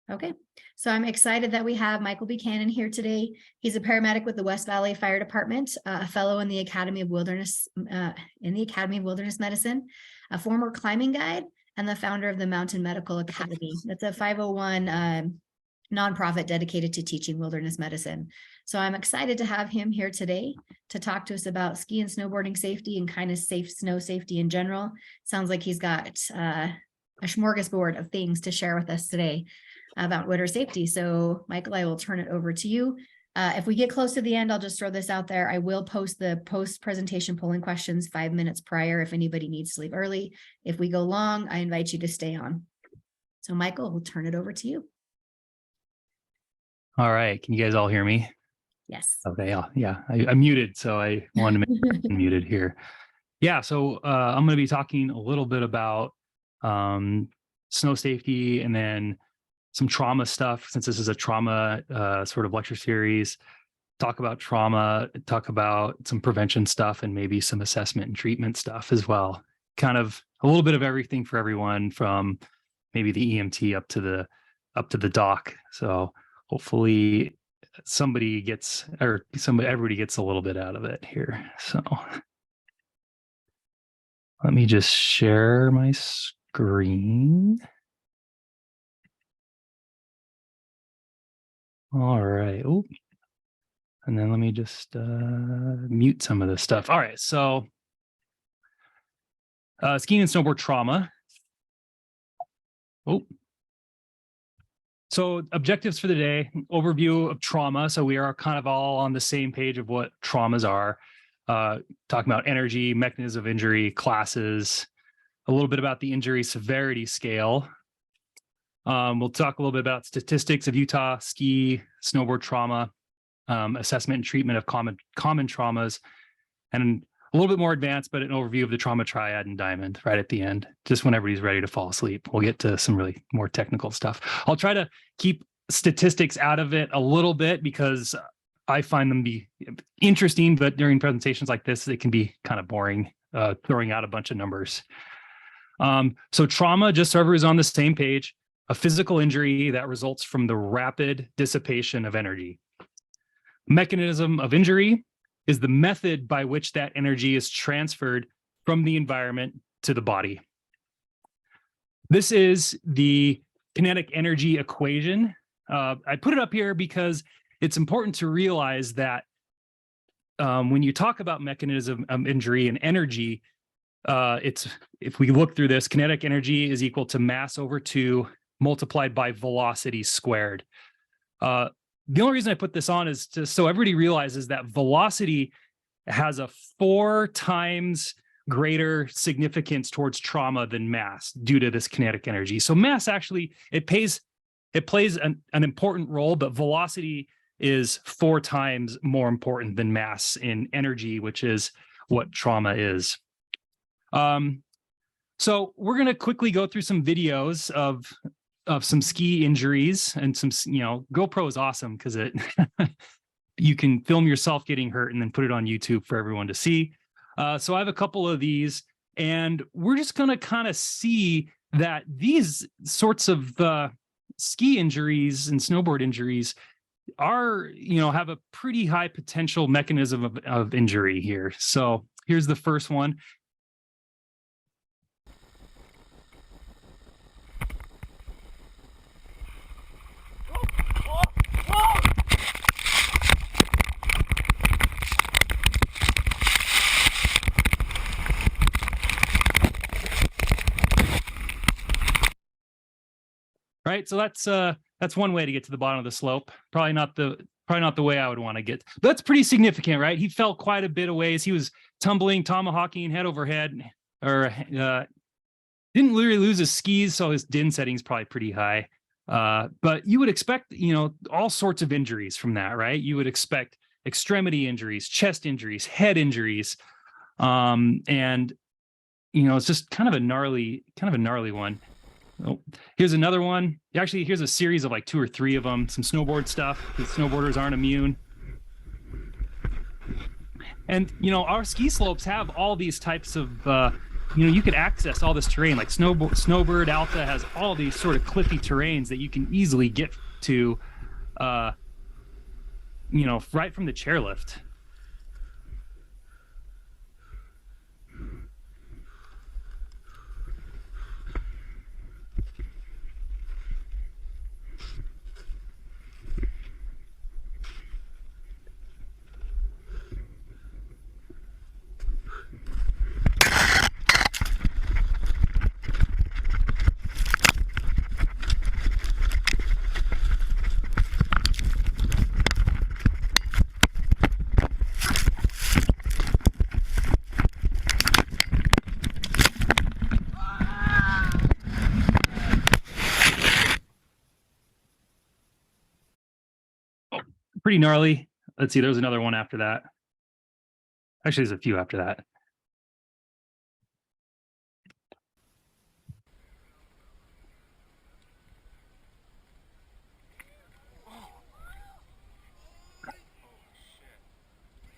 Okay, so I'm excited that we have Michael Buchanan here today. He's a paramedic with the West Valley Fire Department, a fellow in the Academy of Wilderness Medicine, a former climbing guide, and the founder of the Mountain Medical Academy. That's a 501 nonprofit dedicated to teaching wilderness medicine. So I'm excited to have him here today to talk to us about ski and snowboarding safety and kind of snow safety in general. Sounds like he's got a smorgasbord of things to share with us today about winter safety. So Michael, I will turn it over to you. If we get close to the end, I'll just throw this out there. I will post the post-presentation polling questions 5 minutes prior if anybody needs to leave early. If we go long, I invite you to stay on. So Michael, we'll turn it over to you. All right. Can you guys all hear me? Yes. Okay. Yeah. I'm muted, so I wanted to make sure I'm muted here. Yeah. So I'm going to be talking a little bit about snow safety and then some trauma stuff, since this is a trauma sort of lecture series. Talk about trauma, talk about some prevention stuff, and maybe some assessment and treatment stuff as well. Kind of a little bit of everything for everyone, from maybe the EMT up to the doc. So hopefully everybody gets a little bit out of it here. So let me just share my screen. All right. Oh, and then let me just mute some of this stuff. All right. So skiing and snowboard trauma. Oh. So objectives for the day, overview of trauma. So we are kind of all on the same page of what traumas are. Talking about energy, mechanism of injury, classes, a little bit about the injury severity scale. We'll talk a little bit about statistics of Utah ski, snowboard trauma, assessment and treatment of common traumas, and a little bit more advanced, but an overview of the trauma triad and diamond right at the end, just when everybody's ready to fall asleep. We'll get to some really more technical stuff. I'll try to keep statistics out of it a little bit because I find them be interesting, but during presentations like this, it can be kind of boring, throwing out a bunch of numbers. So trauma, just so everyone's on the same page, a physical injury that results from the rapid dissipation of energy. Mechanism of injury is the method by which that energy is transferred from the environment to the body. This is the kinetic energy equation. I put it up here because it's important to realize that when you talk about mechanism of injury and energy, if we look through this, kinetic energy is equal to mass over 2 multiplied by velocity squared. The only reason I put this on is just so everybody realizes that velocity has a 4 times greater significance towards trauma than mass due to this kinetic energy. So mass actually, it plays an important role, but velocity is 4 times more important than mass in energy, which is what trauma is. So we're going to quickly go through some videos of some ski injuries, and some, GoPro is awesome because you can film yourself getting hurt and then put it on YouTube for everyone to see. So I have a couple of these, and we're just going to kind of see that these sorts of ski injuries and snowboard injuries are, have a pretty high potential mechanism of injury here. So here's the first one. Right, so that's one way to get to the bottom of the slope. Probably not the way I would want to get. But that's pretty significant, right? He fell quite a bit of ways. He was tumbling, tomahawking head over head, or didn't literally lose his skis, so his DIN setting is probably pretty high. But you would expect, all sorts of injuries from that, right? You would expect extremity injuries, chest injuries, head injuries, and it's just kind of a gnarly one. Oh, here's another one. Actually, here's a series of like 2 or 3 of them. Some snowboard stuff, because snowboarders aren't immune. And, our ski slopes have all these types of you could access all this terrain. Like Snowbird Alta has all these sort of cliffy terrains that you can easily get to, right from the chairlift. Pretty gnarly. Let's see, there's another one after that. Actually, there's a few after that.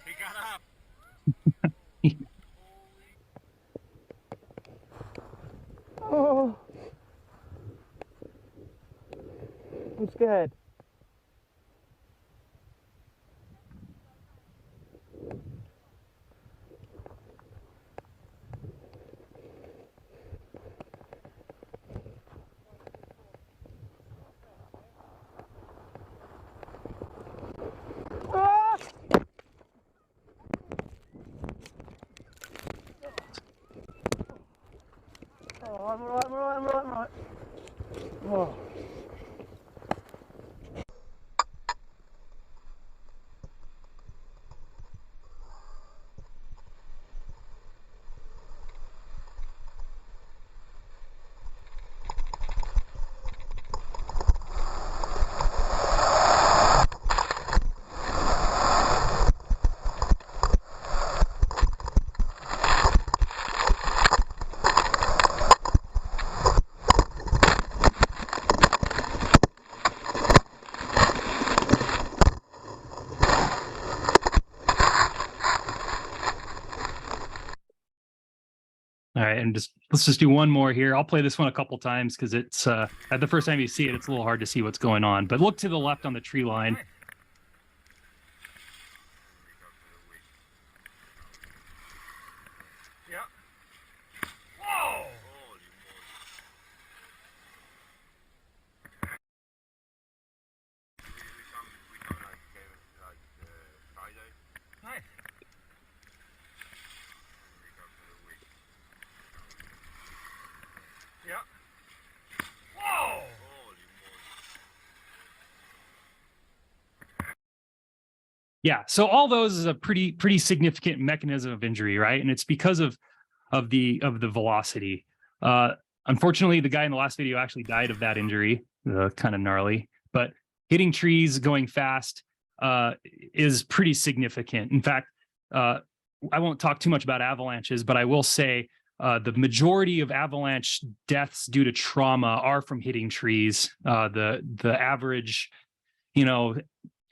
He got up. Oh, I'm scared. I'm alright. Oh. All right, and let's just do one more here. I'll play this one a couple times because it's at the first time you see it, it's a little hard to see what's going on. But look to the left on the tree line. Yeah. Whoa! Nice. Yeah. Whoa! Yeah, so all those is a pretty significant mechanism of injury, right? And it's because of the velocity. Unfortunately, the guy in the last video actually died of that injury, kind of gnarly. But hitting trees going fast is pretty significant. In fact, I won't talk too much about avalanches, but I will say the majority of avalanche deaths due to trauma are from hitting trees. The average,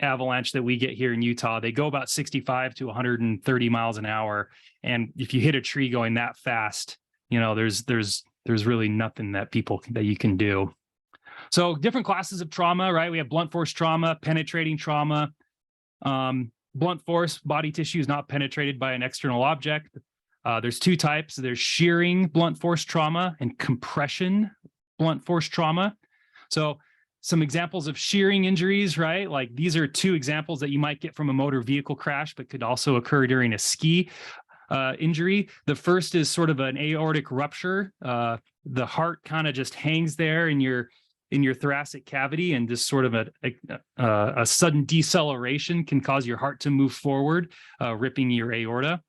avalanche that we get here in Utah, they go about 65 to 130 miles an hour. And if you hit a tree going that fast, there's really nothing that you can do. So different classes of trauma, right? We have blunt force trauma, penetrating trauma. Blunt force, body tissue is not penetrated by an external object. There's two types. There's shearing blunt force trauma and compression blunt force trauma. So some examples of shearing injuries, right? Like these are two examples that you might get from a motor vehicle crash, but could also occur during a ski injury. The first is sort of an aortic rupture. The heart kind of just hangs there in your thoracic cavity, and just sort of a sudden deceleration can cause your heart to move forward, ripping your aorta.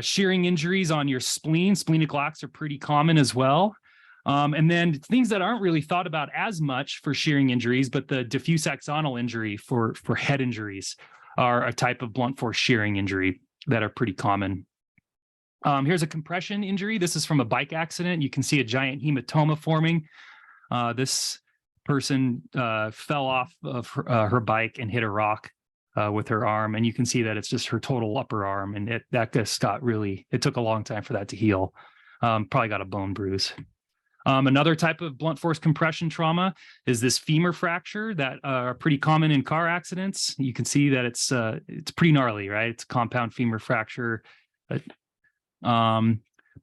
Shearing injuries on your spleen, splenic locks are pretty common as well. And then things that aren't really thought about as much for shearing injuries, but the diffuse axonal injury for head injuries are a type of blunt force shearing injury that are pretty common. Here's a compression injury. This is from a bike accident. You can see a giant hematoma forming. This person fell off of her bike and hit a rock with her arm, and you can see that it's just her total upper arm, and it took a long time for that to heal. Probably got a bone bruise. Another type of blunt force compression trauma is this femur fracture that are pretty common in car accidents. You can see that it's pretty gnarly, right? It's a compound femur fracture.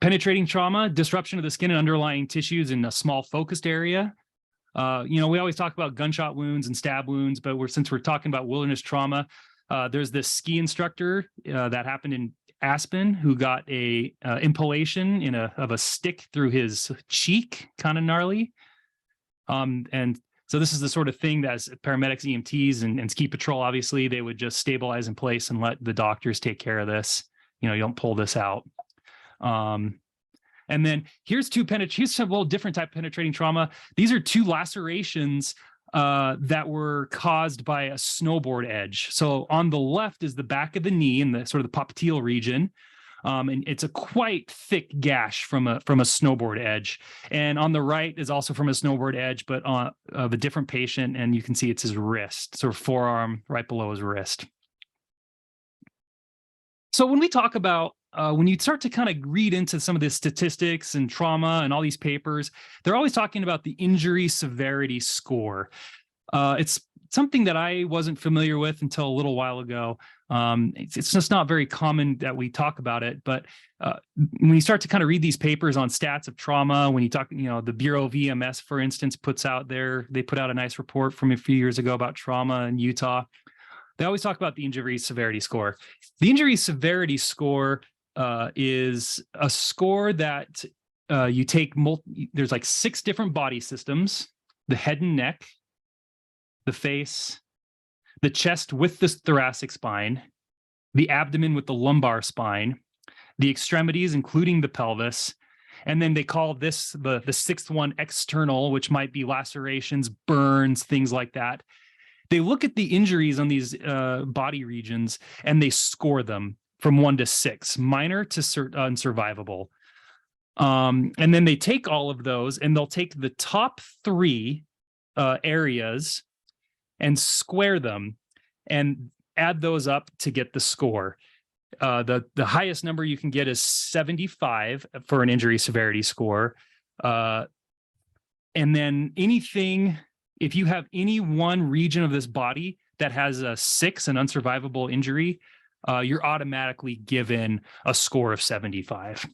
Penetrating trauma, disruption of the skin and underlying tissues in a small focused area. We always talk about gunshot wounds and stab wounds, but since we're talking about wilderness trauma, there's this ski instructor that happened in Aspen who got a impalation of a stick through his cheek, kind of gnarly. And so this is the sort of thing that as paramedics, EMTs, and ski patrol, obviously, they would just stabilize in place and let the doctors take care of this. You don't pull this out. And then here's some different type of penetrating trauma. These are 2 lacerations that were caused by a snowboard edge. So on the left is the back of the knee in the sort of the popliteal region. And it's a quite thick gash from a snowboard edge. And on the right is also from a snowboard edge, but of a different patient. And you can see it's his wrist, sort of forearm right below his wrist. So when we talk about when you start to kind of read into some of the statistics and trauma and all these papers, they're always talking about the injury severity score. It's something that I wasn't familiar with until a little while ago. It's just not very common that we talk about it. But when you start to kind of read these papers on stats of trauma, when you talk, the Bureau of EMS, for instance, they put out a nice report from a few years ago about trauma in Utah. They always talk about the injury severity score. The injury severity score is a score that you take, there's like 6 different body systems: the head and neck, the face, the chest with the thoracic spine, the abdomen with the lumbar spine, the extremities, including the pelvis. And then they call this the 6th one external, which might be lacerations, burns, things like that. They look at the injuries on these body regions and they score them from 1 to 6, minor to unsurvivable. And then they take all of those and they'll take the top 3 areas and square them and add those up to get the score. The highest number you can get is 75 for an injury severity score. And then if you have any one region of this body that has a 6, an unsurvivable injury, you're automatically given a score of 75.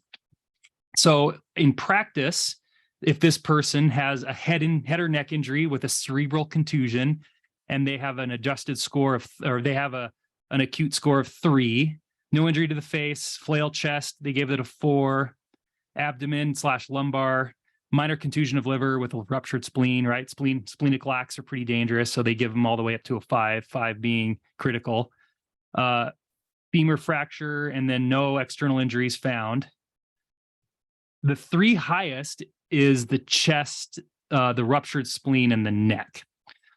So in practice, if this person has a head or neck injury with a cerebral contusion, and they have an adjusted score they have an acute score of 3, no injury to the face, flail chest, they gave it a 4, abdomen/lumbar, minor contusion of liver with a ruptured spleen, right? Splenic lacs are pretty dangerous, so they give them all the way up to a 5 being critical. Femur fracture, and then no external injuries found. The 3 highest is the chest, the ruptured spleen, and the neck.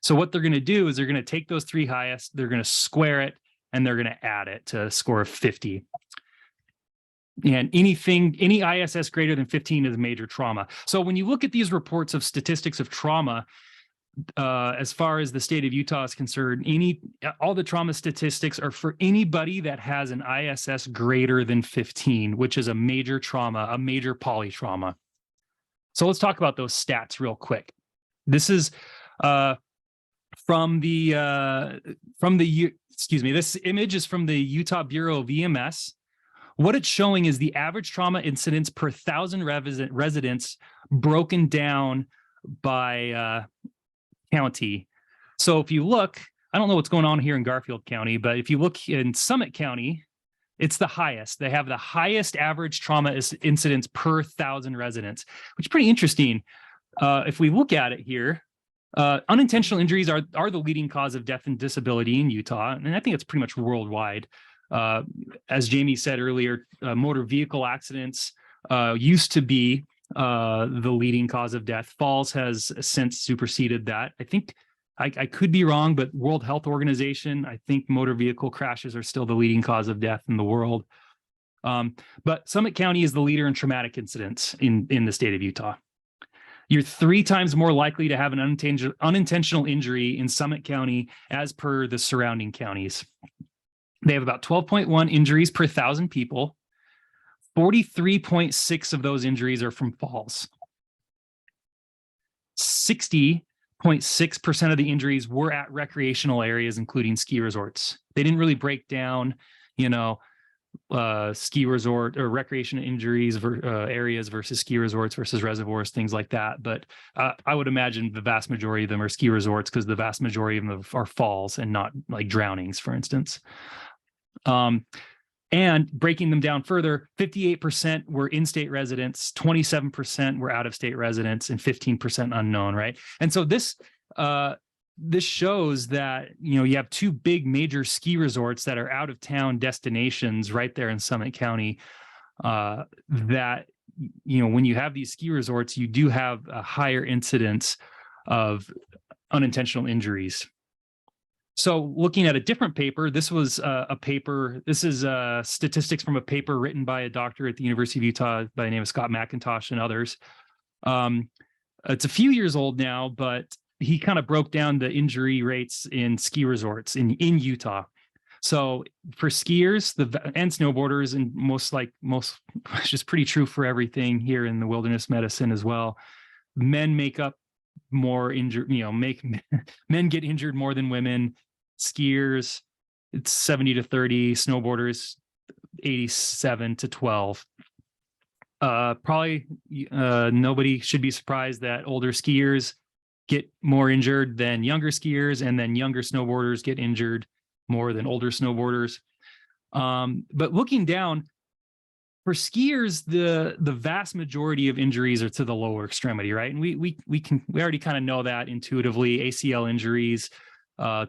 So what they're going to do is they're going to take those 3 highest, they're going to square it, and they're going to add it to a score of 50. And any ISS greater than 15 is major trauma. So when you look at these reports of statistics of trauma, as far as the state of Utah is concerned, all the trauma statistics are for anybody that has an ISS greater than 15, which is a major trauma, a major polytrauma. So let's talk about those stats real quick. This is this image is from the Utah Bureau of EMS. What it's showing is the average trauma incidents per 1,000 residents broken down by county. So if you look, I don't know what's going on here in Garfield County, but if you look in Summit County, it's the highest. They have the highest average trauma incidents per 1,000 residents, which is pretty interesting. If we look at it here, unintentional injuries are the leading cause of death and disability in Utah, and I think it's pretty much worldwide. As Jamie said earlier, motor vehicle accidents used to be the leading cause of death. Falls has since superseded that. I think I could be wrong, but World Health Organization, I think motor vehicle crashes are still the leading cause of death in the world. But Summit County is the leader in traumatic incidents in the state of Utah. You're 3 times more likely to have an unintentional injury in Summit County as per the surrounding counties. They have about 12.1 injuries per 1,000 people, 43.6 of those injuries are from falls. 60.6% of the injuries were at recreational areas, including ski resorts. They didn't really break down, ski resort or recreation injuries areas versus ski resorts versus reservoirs, things like that. But I would imagine the vast majority of them are ski resorts because the vast majority of them are falls and not like drownings, for instance. And breaking them down further, 58% were in-state residents, 27% were out-of-state residents, and 15% unknown, right? And so this shows that, you have two big major ski resorts that are out-of-town destinations right there in Summit County, that, when you have these ski resorts, you do have a higher incidence of unintentional injuries. So looking at a different paper, this was this is statistics from a paper written by a doctor at the University of Utah by the name of Scott McIntosh and others. It's a few years old now, but he kind of broke down the injury rates in ski resorts in Utah. So for skiers and snowboarders, and most, which is pretty true for everything here in the wilderness medicine as well, men make up more injured, men get injured more than women. Skiers, it's 70-30, snowboarders 87-12. Probably nobody should be surprised that older skiers get more injured than younger skiers, and then younger snowboarders get injured more than older snowboarders. But looking down, for skiers, the vast majority of injuries are to the lower extremity, right? And we already kind of know that intuitively. ACL injuries,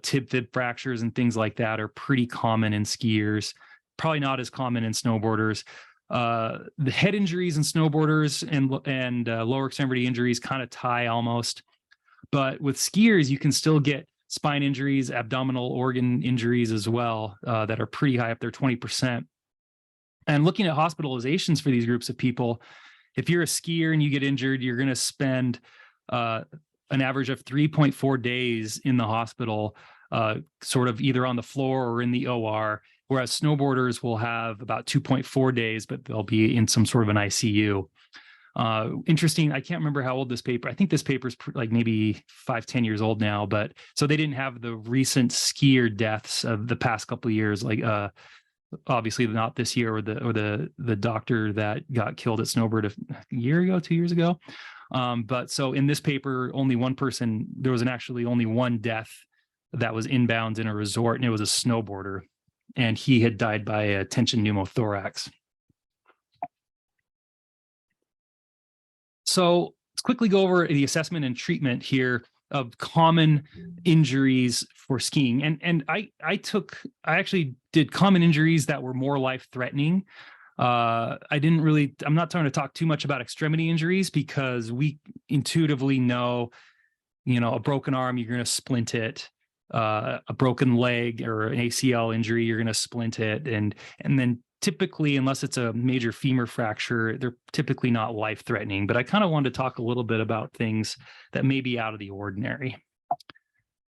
tib-fib fractures, and things like that are pretty common in skiers. Probably not as common in snowboarders. The head injuries in snowboarders and lower extremity injuries kind of tie almost. But with skiers, you can still get spine injuries, abdominal organ injuries as well, that are pretty high up there, 20%. And looking at hospitalizations for these groups of people, if you're a skier and you get injured, you're going to spend an average of 3.4 days in the hospital, sort of either on the floor or in the OR, whereas snowboarders will have about 2.4 days, but they'll be in some sort of an ICU. Interesting. I can't remember how old this paper. I think this paper is like maybe 5-10 years old now, but so they didn't have the recent skier deaths of the past couple of years, like obviously not this year, or the doctor that got killed at Snowbird a year ago, 2 years ago. But so in this paper, only one person, there was actually only one death that was inbounds in a resort, and it was a snowboarder, and he had died by a tension pneumothorax. So let's quickly go over the assessment and treatment here of common injuries for skiing. And I actually did common injuries that were more life-threatening. I'm not trying to talk too much about extremity injuries, because we intuitively know, a broken arm, you're going to splint it. A broken leg or an ACL injury, you're going to splint it. And then typically, unless it's a major femur fracture, they're typically not life-threatening. But I kind of wanted to talk a little bit about things that may be out of the ordinary,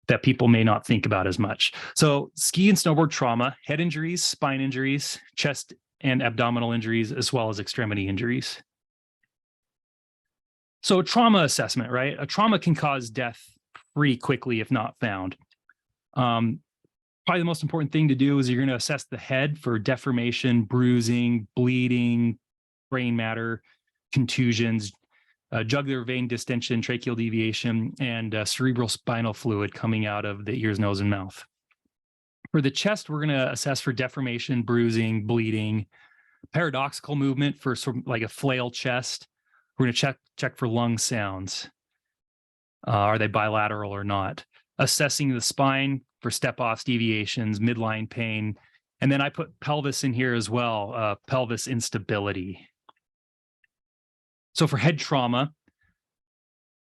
that people may not think about as much. So ski and snowboard trauma, head injuries, spine injuries, chest and abdominal injuries, as well as extremity injuries. So a trauma assessment, right? A trauma can cause death pretty quickly if not found. Probably the most important thing to do is you're going to assess the head for deformation, bruising, bleeding, brain matter, contusions, jugular vein distension, tracheal deviation, and cerebral spinal fluid coming out of the ears, nose, and mouth. For the chest, we're going to assess for deformation, bruising, bleeding, paradoxical movement for sort of like a flail chest. We're going to check for lung sounds. Are they bilateral or not? Assessing the spine for step-offs, deviations, midline pain. And then I put pelvis in here as well, pelvis instability. So for head trauma,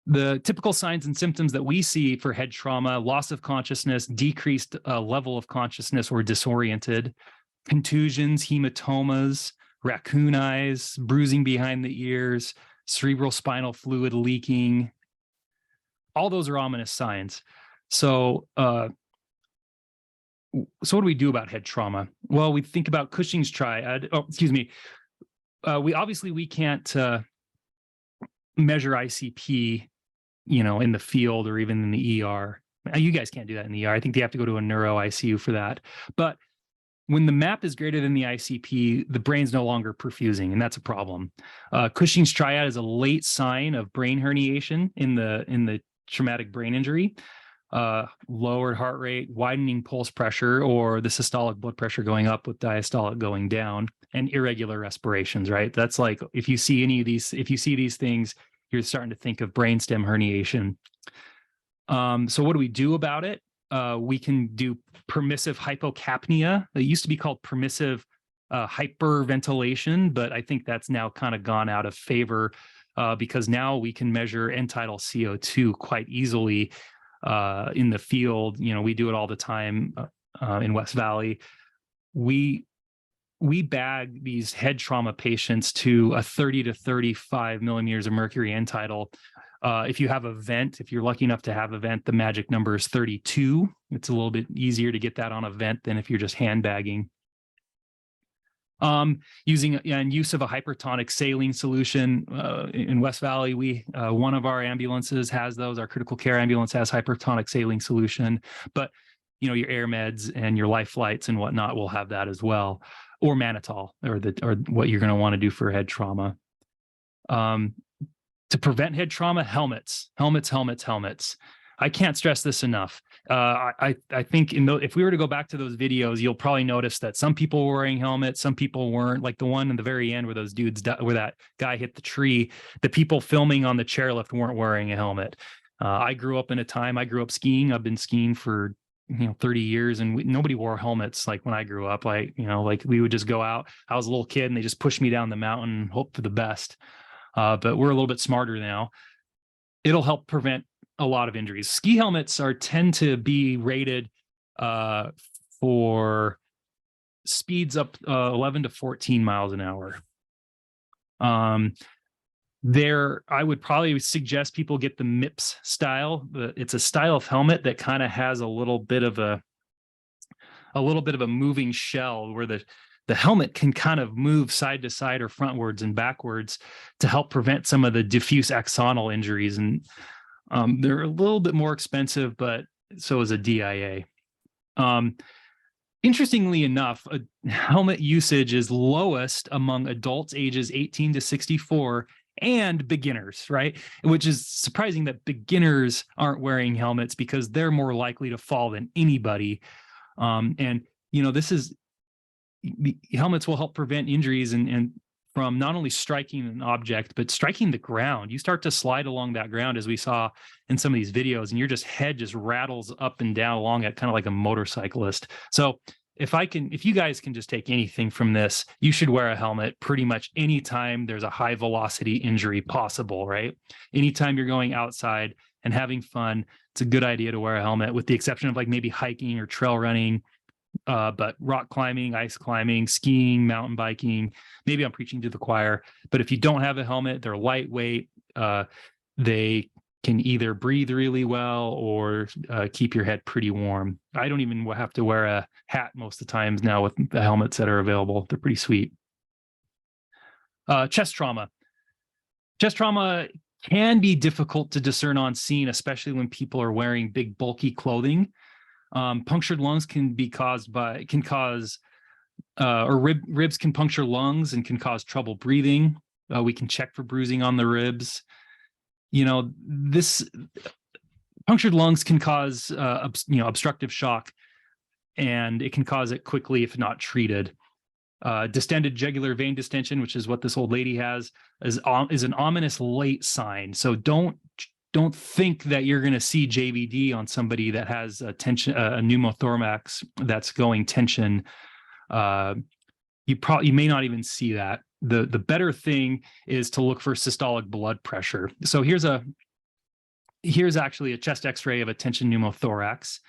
the typical signs and symptoms that we see for head trauma: loss of consciousness, decreased level of consciousness or disoriented, contusions, hematomas, raccoon eyes, bruising behind the ears, cerebral spinal fluid leaking. All those are ominous signs. So what do we do about head trauma? Well, we think about Cushing's triad. we can't measure ICP, in the field or even in the ER. You guys can't do that in the ER. I think they have to go to a neuro ICU for that. But when the MAP is greater than the ICP, the brain's no longer perfusing, and that's a problem. Cushing's triad is a late sign of brain herniation in the traumatic brain injury. Lowered heart rate, widening pulse pressure, or the systolic blood pressure going up with diastolic going down, and irregular respirations, right? That's like, if you see these things, you're starting to think of brainstem herniation. So what do we do about it? We can do permissive hypocapnia. It used to be called permissive hyperventilation, but I think that's now kind of gone out of favor because now we can measure end-tidal CO2 quite easily in the field. We do it all the time in West Valley. We bag these head trauma patients to a 30 to 35 millimeters of mercury end tidal. If you have a vent, if you're lucky enough to have a vent, the magic number is 32. It's a little bit easier to get that on a vent than if you're just hand bagging. Use of a hypertonic saline solution in West Valley, one of our ambulances has those. Our critical care ambulance has hypertonic saline solution, but your air meds and your life flights and whatnot will have that as well, or mannitol, or what you're going to want to do for head trauma. To prevent head trauma, helmets. I can't stress this enough. I think if we were to go back to those videos, you'll probably notice that some people were wearing helmets, some people weren't. Like the one in the very end where those dudes, where that guy hit the tree, the people filming on the chairlift weren't wearing a helmet. I grew up skiing. I've been skiing for 30 years, and nobody wore helmets. Like when I grew up, like we would just go out. I was a little kid, and they just pushed me down the mountain and hope for the best. But we're a little bit smarter now. It'll help prevent a lot of injuries. Ski helmets tend to be rated for speeds up 11 to 14 miles an hour. I would probably suggest people get the MIPS style. It's a style of helmet that kind of has a little bit of a moving shell where the helmet can kind of move side to side or frontwards and backwards to help prevent some of the diffuse axonal injuries. And they're a little bit more expensive, but so is a DIA. Interestingly enough, helmet usage is lowest among adults ages 18 to 64 and beginners, right? Which is surprising that beginners aren't wearing helmets because they're more likely to fall than anybody. The helmets will help prevent injuries and from not only striking an object, but striking the ground. You start to slide along that ground, as we saw in some of these videos, and your head just rattles up and down along it, kind of like a motorcyclist. So if you guys can just take anything from this, you should wear a helmet pretty much anytime there's a high velocity injury possible, right? Anytime you're going outside and having fun, it's a good idea to wear a helmet, with the exception of like maybe hiking or trail running. But rock climbing, ice climbing, skiing, mountain biking, maybe I'm preaching to the choir, but if you don't have a helmet, they're lightweight. They can either breathe really well or keep your head pretty warm. I don't even have to wear a hat most of the times now with the helmets that are available. They're pretty sweet. Chest trauma. Chest trauma can be difficult to discern on scene, especially when people are wearing big, bulky clothing. Punctured lungs ribs can puncture lungs and can cause trouble breathing. We can check for bruising on the ribs. Punctured lungs can cause obstructive shock, and it can cause it quickly if not treated. Distended jugular vein distension, which is what this old lady has, is an ominous late sign. So don't think that you're going to see JVD on somebody that has a pneumothorax that's going tension. You may not even see that. The better thing is to look for systolic blood pressure. So here's actually a chest X-ray of a tension pneumothorax.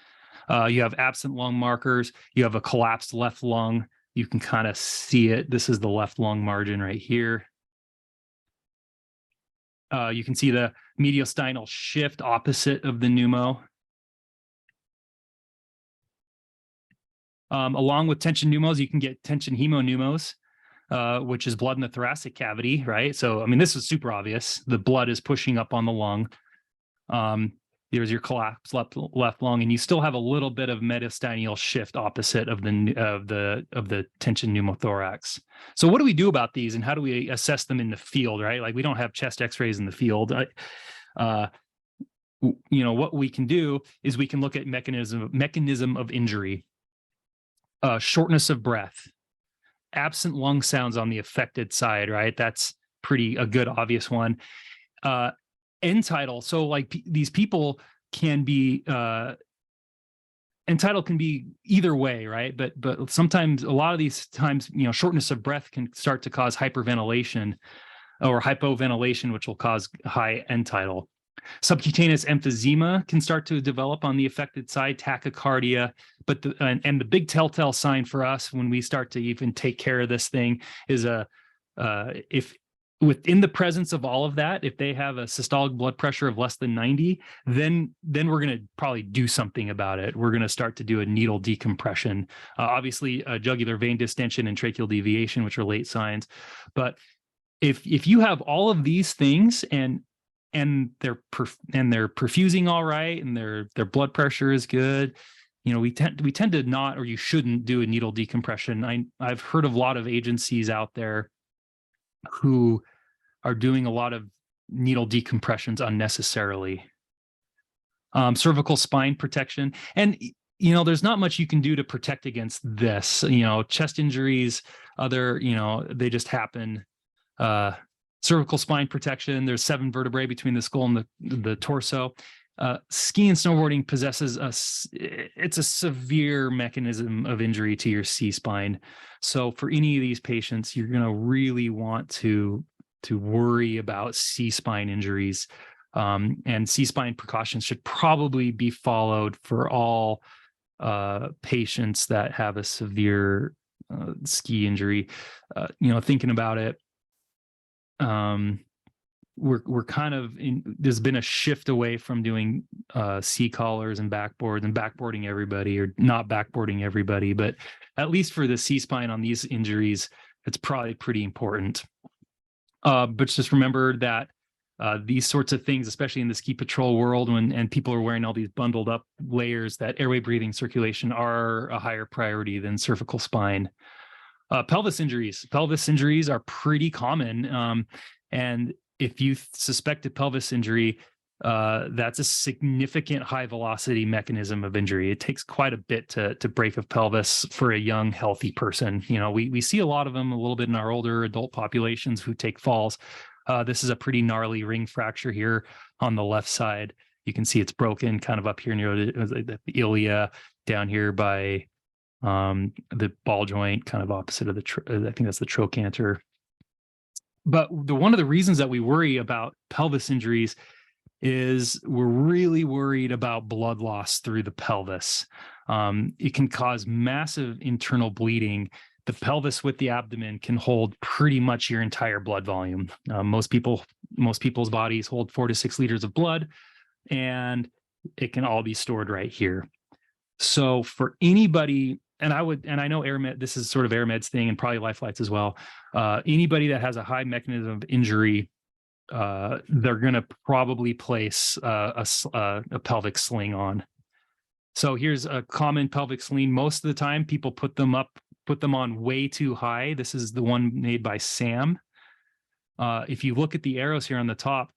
You have absent lung markers. You have a collapsed left lung. You can kind of see it. This is the left lung margin right here. You can see the mediastinal shift opposite of the pneumo. Along with tension pneumos, you can get tension hemopneumos. which is blood in the thoracic cavity, right? So, I mean, this is super obvious. The blood is pushing up on the lung. There's your collapsed left lung, and you still have a little bit of mediastinal shift opposite of the tension pneumothorax. So what do we do about these, and how do we assess them in the field, right? Like, we don't have chest x-rays in the field. What we can do is we can look at mechanism of injury, shortness of breath, absent lung sounds on the affected side, right? That's a good obvious one. End tidal. So like these people can be end tidal can be either way, right? But sometimes, a lot of these times, shortness of breath can start to cause hyperventilation or hypoventilation, which will cause high end tidal. Subcutaneous emphysema can start to develop on the affected side, tachycardia. But the big telltale sign for us when we start to even take care of this thing is if within the presence of all of that, if they have a systolic blood pressure of less than 90, then we're going to probably do something about it. We're going to start to do a needle decompression, obviously jugular vein distension and tracheal deviation, which are late signs. But if you have all of these things and they're perfusing all right, and their blood pressure is good, we tend to not, or you shouldn't do a needle decompression. I've heard of a lot of agencies out there who are doing a lot of needle decompressions unnecessarily. Cervical spine protection. And, there's not much you can do to protect against this. Chest injuries, they just happen. Cervical spine protection, there's 7 vertebrae between the skull and the torso. Ski and snowboarding possesses it's a severe mechanism of injury to your C-spine. So for any of these patients, you're going to really want to worry about C-spine injuries. And C-spine precautions should probably be followed for all patients that have a severe ski injury. Thinking about it, we're kind of there's been a shift away from doing C collars and backboarding everybody, or not backboarding everybody, but at least for the C-spine on these injuries, it's probably pretty important. But just remember that these sorts of things, especially in the ski patrol world, and people are wearing all these bundled up layers, that airway, breathing, circulation are a higher priority than cervical spine. Pelvis injuries are pretty common. And if you suspect a pelvis injury, that's a significant high velocity mechanism of injury. It takes quite a bit to break a pelvis for a young, healthy person. We see a lot of them a little bit in our older adult populations who take falls. This is a pretty gnarly ring fracture here on the left side. You can see it's broken kind of up here near the ilia, down here by the ball joint, kind of opposite of I think that's the trochanter. But one of the reasons that we worry about pelvis injuries is we're really worried about blood loss through the pelvis. It can cause massive internal bleeding. The pelvis with the abdomen can hold pretty much your entire blood volume. Most people's bodies hold 4 to 6 liters of blood, and it can all be stored right here. So for anybody, and I know AirMed, this is sort of AirMed's thing, and probably LifeFlight's as well. Anybody that has a high mechanism of injury, they're going to probably place a pelvic sling on. So here's a common pelvic sling. Most of the time, people put them on way too high. This is the one made by Sam. If you look at the arrows here on the top,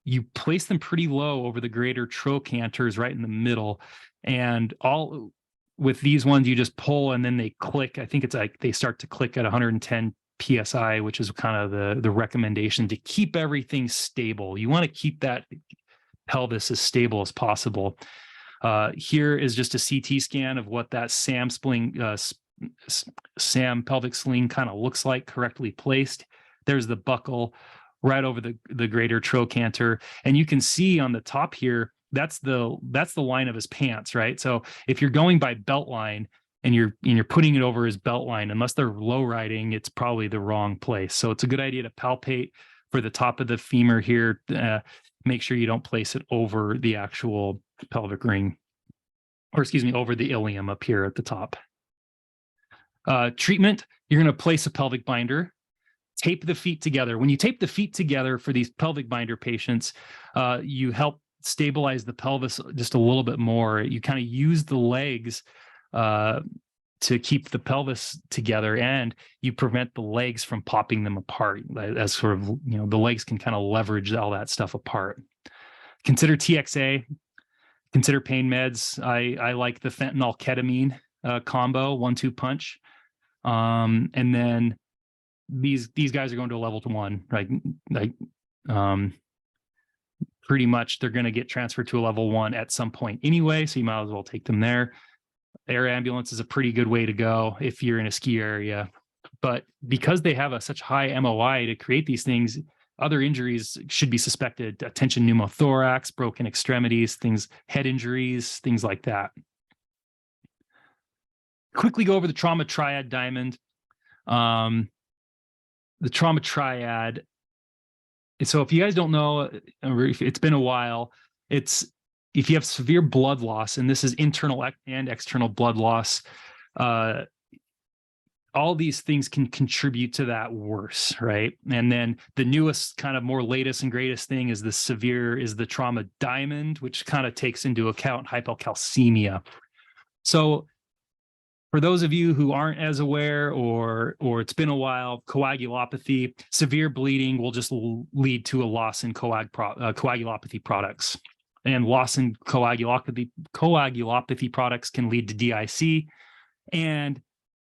you place them pretty low over the greater trochanters, right in the middle, and all. With these ones, you just pull and then they click. I think it's like they start to click at 110 PSI, which is kind of the recommendation to keep everything stable. You want to keep that pelvis as stable as possible. Here is just a CT scan of what that Sam pelvic sling kind of looks like, correctly placed. There's the buckle right over the greater trochanter. And you can see on the top here, that's the line of his pants, right? So if you're going by belt line and you're putting it over his belt line, unless they're low riding, it's probably the wrong place. So it's a good idea to palpate for the top of the femur here. Make sure you don't place it over the actual pelvic ring, or excuse me, over the ilium up here at the top. Treatment, you're going to place a pelvic binder, tape the feet together. When you tape the feet together for these pelvic binder patients, you help stabilize the pelvis just a little bit more. You kind of use the legs to keep the pelvis together, and you prevent the legs from popping them apart, as sort of, the legs can kind of leverage all that stuff apart. Consider TXA, consider pain meds. I like the fentanyl ketamine combo, 1-2 punch. And then these guys are going to a level 1, right? Pretty much they're going to get transferred to a level 1 at some point anyway, so you might as well take them there. Air ambulance is a pretty good way to go if you're in a ski area, but because they have such high MOI to create these things, other injuries should be suspected: tension pneumothorax, broken extremities, head injuries, things like that. Quickly go over the trauma triad diamond. The trauma triad. So if you guys don't know, if it's been a while, it's if you have severe blood loss, and this is internal and external blood loss, all these things can contribute to that worse, right? And then the newest, kind of more latest and greatest thing is the trauma diamond, which kind of takes into account hypocalcemia. So for those of you who aren't as aware, or it's been a while, coagulopathy, severe bleeding will just lead to a loss in coagulopathy products. And loss in coagulopathy products can lead to DIC, and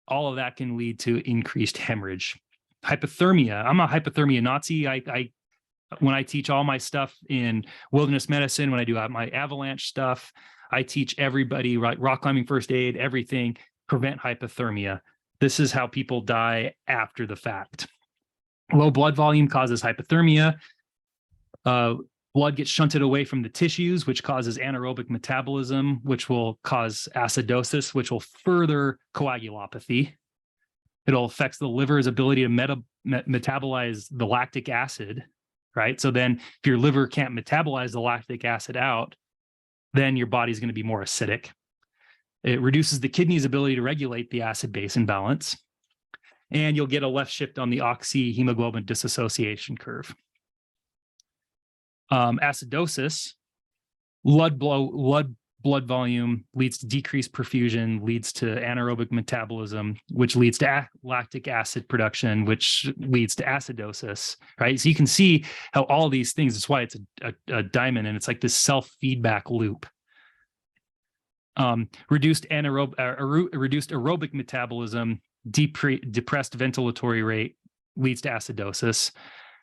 all of that can lead to increased hemorrhage. Hypothermia. I'm a hypothermia Nazi. When I teach all my stuff in wilderness medicine, when I do my avalanche stuff, I teach everybody, right, rock climbing first aid, everything, prevent hypothermia. This is how people die after the fact. Low blood volume causes hypothermia. Blood gets shunted away from the tissues, which causes anaerobic metabolism, which will cause acidosis, which will further coagulopathy. It'll affect the liver's ability to metabolize the lactic acid, right? So then if your liver can't metabolize the lactic acid out, then your body's going to be more acidic. It reduces the kidney's ability to regulate the acid-base imbalance, and you'll get a left shift on the oxyhemoglobin dissociation curve. Acidosis, blood volume leads to decreased perfusion, leads to anaerobic metabolism, which leads to lactic acid production, which leads to acidosis, right? So you can see how all these things, that's why it's a diamond, and it's like this self-feedback loop. Reduced aerobic metabolism, depressed ventilatory rate leads to acidosis,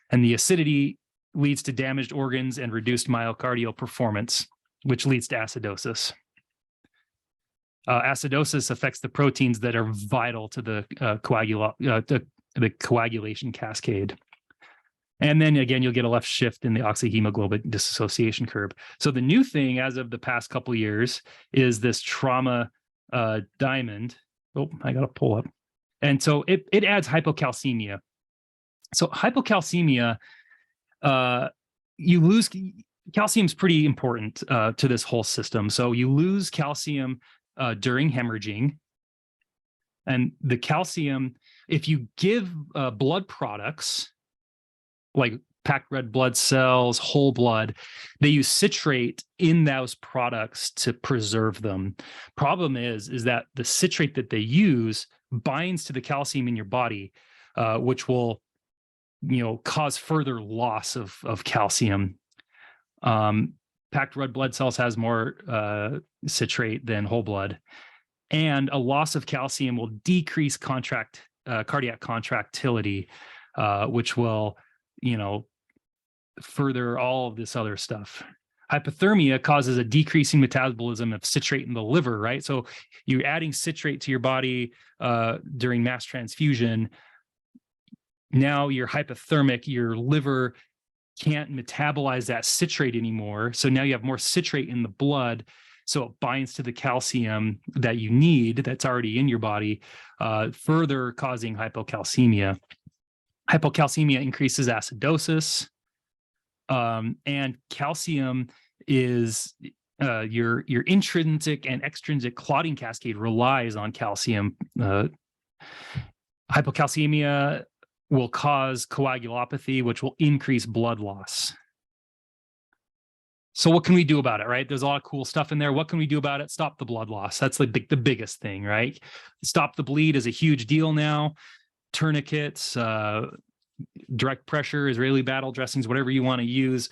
and the acidity leads to damaged organs and reduced myocardial performance, which leads to acidosis. Acidosis affects the proteins that are vital to the coagulation cascade. And then again, you'll get a left shift in the oxyhemoglobin dissociation curve. So the new thing as of the past couple of years is this trauma diamond. Oh, I got to pull up. And so it adds hypocalcemia. So hypocalcemia, you lose calcium's pretty important to this whole system. So you lose calcium during hemorrhaging, and the calcium, if you give blood products like packed red blood cells, whole blood, they use citrate in those products to preserve them. Problem is that the citrate that they use binds to the calcium in your body, which will cause further loss of calcium. Packed red blood cells has more citrate than whole blood, and a loss of calcium will decrease cardiac contractility, which will, further all of this other stuff. Hypothermia causes a decreasing metabolism of citrate in the liver, right? So you're adding citrate to your body during mass transfusion. Now you're hypothermic, your liver can't metabolize that citrate anymore. So now you have more citrate in the blood. So it binds to the calcium that you need that's already in your body, further causing hypocalcemia. Hypocalcemia increases acidosis, and calcium is your intrinsic and extrinsic clotting cascade relies on calcium. Hypocalcemia will cause coagulopathy, which will increase blood loss. So what can we do about it, right? There's a lot of cool stuff in there. What can we do about it? Stop the blood loss. That's the biggest thing, right? Stop the bleed is a huge deal now. Tourniquets, direct pressure, Israeli battle dressings, whatever you want to use.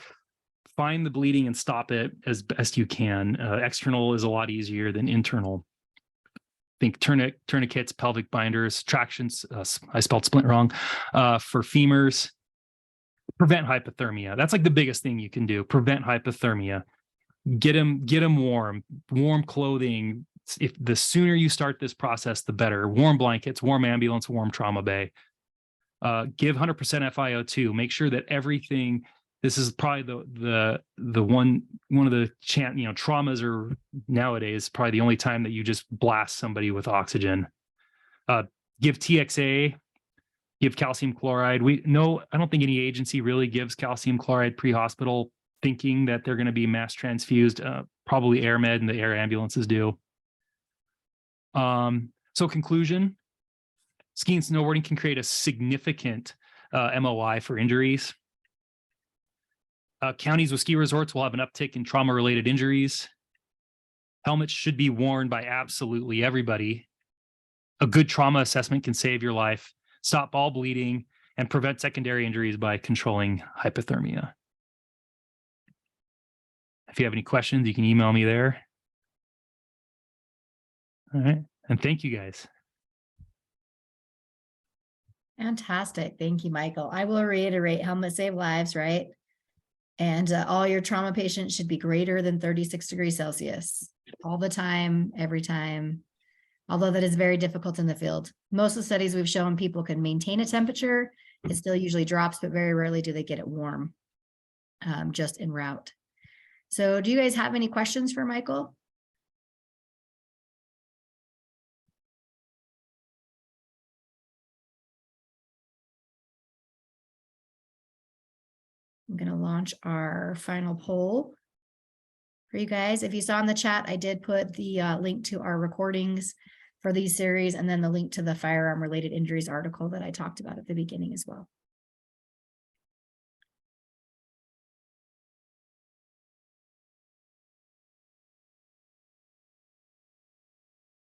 Find the bleeding and stop it as best you can. External is a lot easier than internal. Think tourniquets, pelvic binders, tractions. I spelled splint wrong. For femurs. Prevent hypothermia. That's like the biggest thing you can do. Prevent hypothermia. Get them warm clothing. If the sooner you start this process, the better. Warm blankets, warm ambulance, warm trauma bay. Give 100% FiO2. Make sure that everything. This is probably the one of the traumas are nowadays probably the only time that you just blast somebody with oxygen. Give TXA. Give calcium chloride. I don't think any agency really gives calcium chloride pre-hospital, thinking that they're going to be mass transfused. Probably AirMed and the air ambulances do. So conclusion, skiing and snowboarding can create a significant MOI for injuries. Counties with ski resorts will have an uptick in trauma-related injuries. Helmets should be worn by absolutely everybody. A good trauma assessment can save your life. Stop all bleeding, and prevent secondary injuries by controlling hypothermia. If you have any questions, you can email me there. All right. And thank you guys. Fantastic. Thank you, Michael. I will reiterate, helmets save lives, right? And all your trauma patients should be greater than 36 degrees Celsius all the time, every time. Although that is very difficult in the field. Most of the studies we've shown people can maintain a temperature. It still usually drops, but very rarely do they get it warm just en route. So do you guys have any questions for Michael? I'm going to launch our final poll for you guys. If you saw in the chat, I did put the link to our recordings for these series, and then the link to the firearm related injuries article that I talked about at the beginning as well.